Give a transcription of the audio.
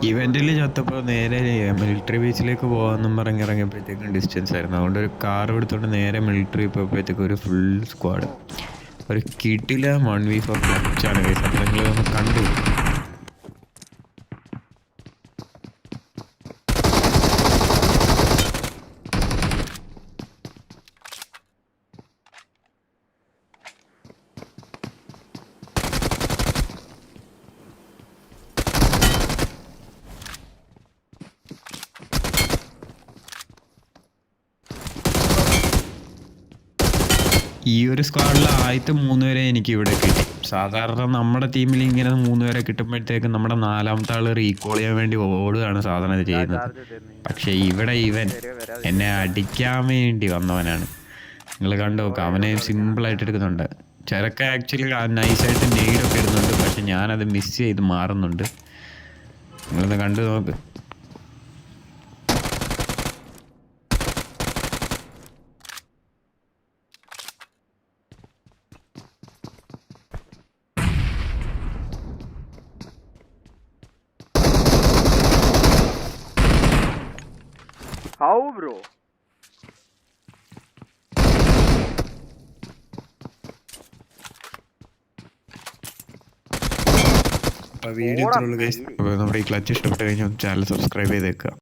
ഇവന്റിൽ ചത്തപ്പോൾ നേരെ മിലിറ്ററി ബേസിലേക്ക് പോകാമെന്നും പറഞ്ഞ് ഇറങ്ങിയപ്പോഴത്തേക്കും ഡിസ്റ്റൻസ് ആയിരുന്നു. അതുകൊണ്ട് ഒരു കാർ എടുത്തുകൊണ്ട് നേരെ മിലിറ്ററി പോയപ്പോഴത്തേക്കും ഒരു ഫുൾ സ്ക്വാഡ്, ഒരു കിട്ടില്ല 1v4 ക്ലച്ചാണ് കേസ്. അപ്പോൾ നിങ്ങളൊന്ന് കണ്ടു. ഈ ഒരു സ്ക്വാഡിൽ ആദ്യത്തെ 3 പേരെ എനിക്ക് ഇവിടെ കിട്ടി. സാധാരണ നമ്മുടെ ടീമിൽ ഇങ്ങനെ 3 പേരെ കിട്ടുമ്പോഴത്തേക്കും നമ്മുടെ 4ാമത്തെ ആൾ റീകോൾ ചെയ്യാൻ വേണ്ടി ഓടുകയാണ് സാധാരണ ചെയ്യുന്നത്. പക്ഷേ ഇവിടെ ഇവൻ എന്നെ അടിക്കാൻ വേണ്ടി വന്നവനാണ്. നിങ്ങൾ കണ്ടു നോക്കുക, അവനെ സിമ്പിളായിട്ട് എടുക്കുന്നുണ്ട്. ചെറുക്ക ആക്ച്വലി നൈസായിട്ട് നെയ്ഡൊക്കെ ഇടുന്നുണ്ട്, പക്ഷെ ഞാനത് മിസ് ചെയ്ത് മാറുന്നുണ്ട്. നിങ്ങളൊന്ന് കണ്ടു നോക്ക്. How bro? അപ്പോൾ വീഡിയോ ഇത്രയുള്ളൂ ഗൈസ്. അപ്പോൾ നമ്മുടെ ഈ ക്ലച്ച് ഇഷ്ടപ്പെട്ട് കഴിഞ്ഞാൽ ചാനൽ സബ്സ്ക്രൈബ് ചെയ്തേക്കുക.